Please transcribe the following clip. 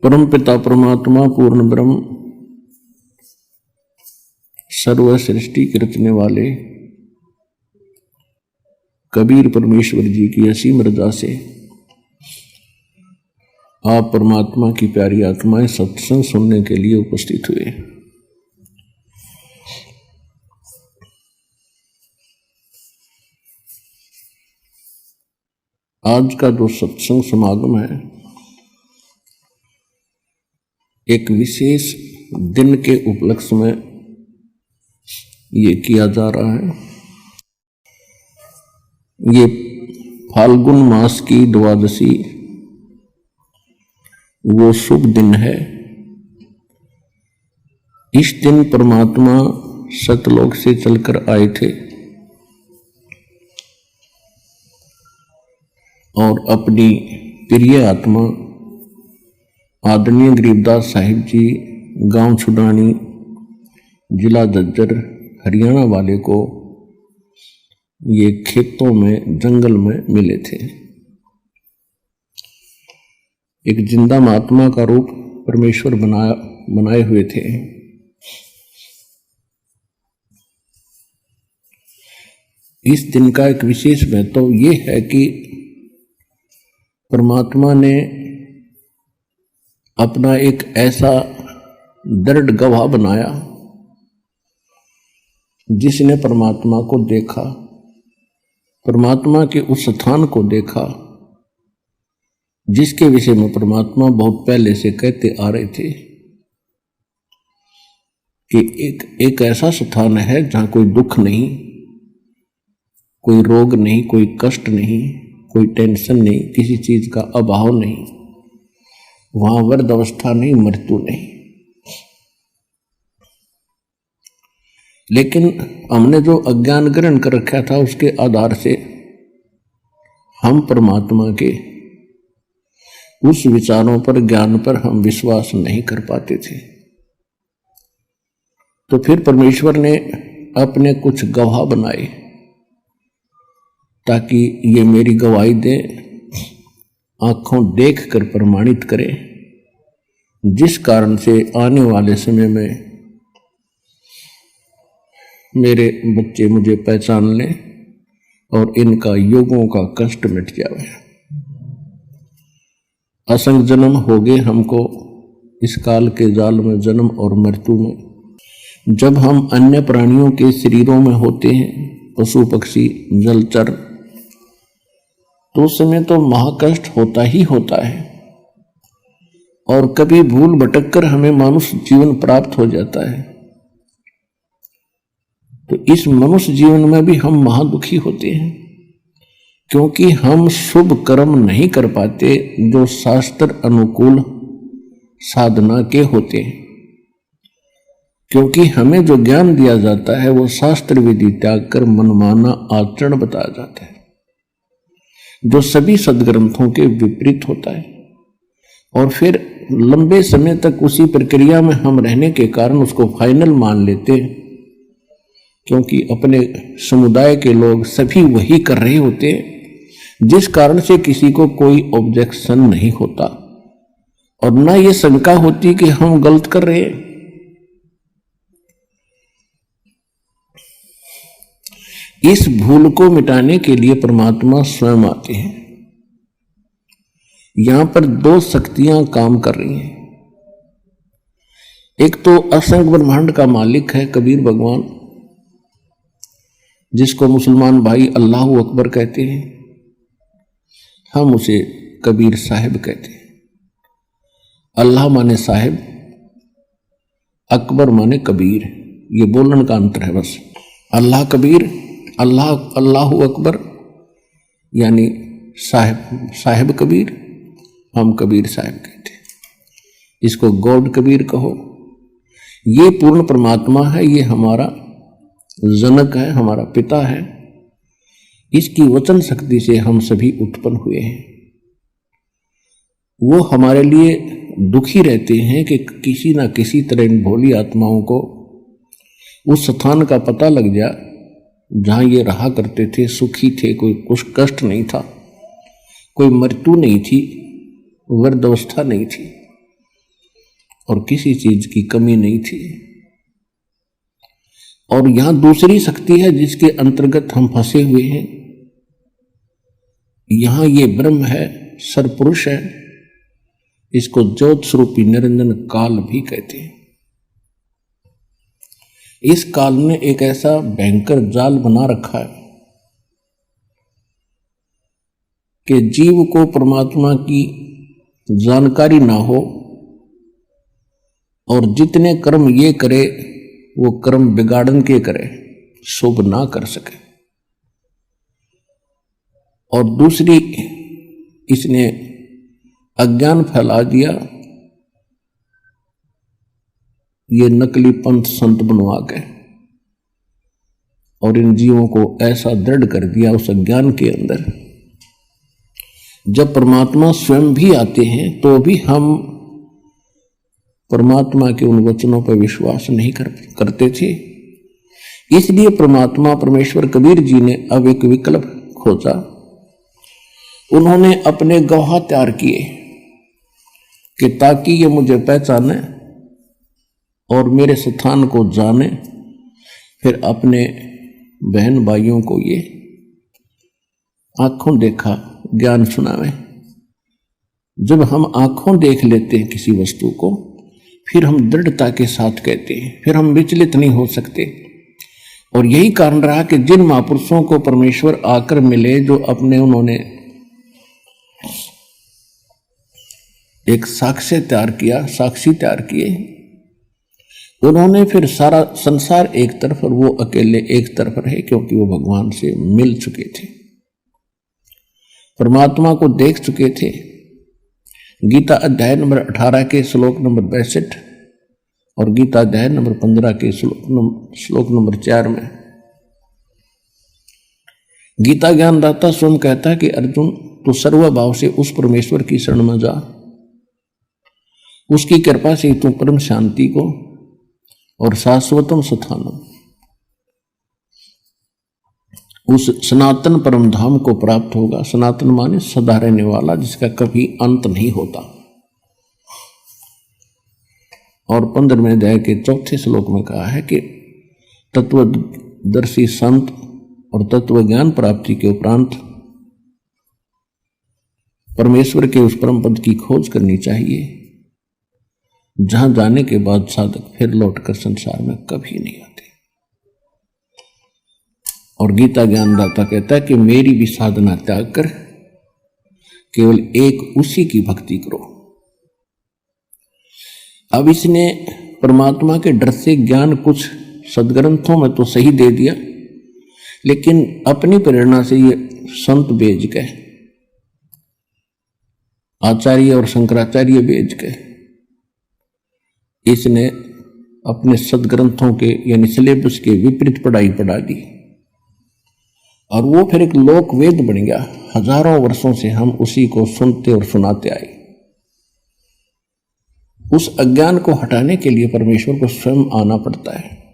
परम पिता परमात्मा पूर्ण ब्रह्म सर्व सृष्टि के रचने वाले कबीर परमेश्वर जी की असीम रजा से आप परमात्मा की प्यारी आत्माएं सत्संग सुनने के लिए उपस्थित हुए। आज का जो सत्संग समागम है एक विशेष दिन के उपलक्ष्य में ये किया जा रहा है। ये फाल्गुन मास की द्वादशी वो शुभ दिन है। इस दिन परमात्मा सतलोक से चलकर आए थे और अपनी प्रिय आत्मा आदरणीय गरीबदास साहिब जी गांव छुडानी जिला झज्जर हरियाणा वाले को ये खेतों में जंगल में मिले थे। एक जिंदा महात्मा का रूप परमेश्वर बनाए हुए थे। इस दिन का एक विशेष महत्व ये है कि परमात्मा ने अपना एक ऐसा दृढ़ गवाह बनाया जिसने परमात्मा को देखा, परमात्मा के उस स्थान को देखा जिसके विषय में परमात्मा बहुत पहले से कहते आ रहे थे कि एक ऐसा स्थान है जहां कोई दुख नहीं, कोई रोग नहीं, कोई कष्ट नहीं, कोई टेंशन नहीं, किसी चीज का अभाव नहीं, वहां वृद्ध अवस्था नहीं, मृत्यु नहीं। लेकिन हमने जो अज्ञान ग्रहण कर रखा था उसके आधार से हम परमात्मा के उस विचारों पर, ज्ञान पर हम विश्वास नहीं कर पाते थे। तो फिर परमेश्वर ने अपने कुछ गवाह बनाए ताकि ये मेरी गवाही दे, आंखों देख कर प्रमाणित करे, जिस कारण से आने वाले समय में मेरे बच्चे मुझे पहचान लें और इनका युगों का कष्ट मिट जाए। असंख्य जन्म हो गए हमको इस काल के जाल में, जन्म और मृत्यु में। जब हम अन्य प्राणियों के शरीरों में होते हैं, पशु पक्षी जलचर, तो उस समय तो महाकष्ट होता ही होता है और कभी भूल भटक कर हमें मनुष्य जीवन प्राप्त हो जाता है। तो इस मनुष्य जीवन में भी हम महादुखी होते हैं क्योंकि हम शुभ कर्म नहीं कर पाते जो शास्त्र अनुकूल साधना के होते हैं। क्योंकि हमें जो ज्ञान दिया जाता है वो शास्त्र विधि त्याग कर मनमाना आचरण बताया जाता है जो सभी सदग्रंथों के विपरीत होता है। और फिर लंबे समय तक उसी प्रक्रिया में हम रहने के कारण उसको फाइनल मान लेते हैं क्योंकि अपने समुदाय के लोग सभी वही कर रहे होते हैं, जिस कारण से किसी को कोई ऑब्जेक्शन नहीं होता और ना ये शंका होती कि हम गलत कर रहे हैं। इस भूल को मिटाने के लिए परमात्मा स्वयं आते हैं। यहां पर दो शक्तियां काम कर रही हैं। एक तो असंख्य ब्रह्मांड का मालिक है कबीर भगवान, जिसको मुसलमान भाई अल्लाह अकबर कहते हैं, हम उसे कबीर साहिब कहते हैं। अल्लाह माने साहिब, अकबर माने कबीर, ये बोलने का अंतर है बस। अल्लाह कबीर, अल्लाह अकबर यानी साहिब कबीर, हम कबीर साहिब कहते हैं। इसको गॉड कबीर कहो। ये पूर्ण परमात्मा है, ये हमारा जनक है, हमारा पिता है। इसकी वचन शक्ति से हम सभी उत्पन्न हुए हैं। वो हमारे लिए दुखी रहते हैं कि किसी ना किसी तरह इन भोली आत्माओं को उस स्थान का पता लग जाए जहां ये रहा करते थे, सुखी थे, कोई कुछ कष्ट नहीं था, कोई मृत्यु नहीं थी, वृद्धावस्था नहीं थी। और किसी चीज की कमी नहीं थी। और यहां दूसरी शक्ति है जिसके अंतर्गत हम फंसे हुए हैं। यहां ये ब्रह्म है, सरपुरुष है, इसको ज्योत स्वरूपी निरंजन काल भी कहते हैं। इस काल ने एक ऐसा भयंकर जाल बना रखा है कि जीव को परमात्मा की जानकारी ना हो और जितने कर्म ये करे वो कर्म बिगाड़न के करे, शुभ ना कर सके। और दूसरी, इसने अज्ञान फैला दिया, ये नकली पंथ संत बनवा के, और इन जीवों को ऐसा दृढ़ कर दिया उस अज्ञान के अंदर। जब परमात्मा स्वयं भी आते हैं तो भी हम परमात्मा के उन वचनों पर विश्वास नहीं करते थे। इसलिए परमात्मा परमेश्वर कबीर जी ने अब एक विकल्प खोजा। उन्होंने अपने गवाह तैयार किए कि ताकि ये मुझे पहचाने और मेरे स्थान को जाने, फिर अपने बहन भाइयों को ये आंखों देखा ज्ञान सुनावे। जब हम आंखों देख लेते हैं किसी वस्तु को, फिर हम दृढ़ता के साथ कहते हैं, फिर हम विचलित नहीं हो सकते। और यही कारण रहा कि जिन महापुरुषों को परमेश्वर आकर मिले, जो अपने उन्होंने एक साक्ष्य तैयार किया, साक्षी तैयार किए, उन्होंने फिर सारा संसार एक तरफ और वो अकेले एक तरफ रहे, क्योंकि वो भगवान से मिल चुके थे, परमात्मा को देख चुके थे। गीता अध्याय नंबर 18 के श्लोक नंबर 62 और गीता अध्याय नंबर 15 के श्लोक नंबर 4 में गीता ज्ञानदाता स्वयं कहता है कि अर्जुन, तू सर्वभाव से उस परमेश्वर की शरण में जा, उसकी कृपा से तू परम शांति को और शाश्वतम स्थानम, उस सनातन परम धाम को प्राप्त होगा। सनातन माने सदा रहने वाला, जिसका कभी अंत नहीं होता। और 15वें अध्याय के 4थे श्लोक में कहा है कि तत्वदर्शी संत और तत्व ज्ञान प्राप्ति के उपरांत परमेश्वर के उस परम पद की खोज करनी चाहिए, जहां जाने के बाद साधक फिर लौटकर संसार में कभी नहीं आते। और गीता ज्ञानदाता कहता है कि मेरी भी साधना त्याग कर केवल एक उसी की भक्ति करो। अब इसने परमात्मा के डर से ज्ञान कुछ सदग्रंथों में तो सही दे दिया, लेकिन अपनी प्रेरणा से ये संत भेज गए, आचार्य और शंकराचार्य भेज गए। इसने अपने सदग्रंथों के यानी सिलेबस के विपरीत पढ़ाई पढ़ा दी, और वो फिर एक लोक वेद बन गया। हजारों वर्षों से हम उसी को सुनते और सुनाते आए। उस अज्ञान को हटाने के लिए परमेश्वर को स्वयं आना पड़ता है।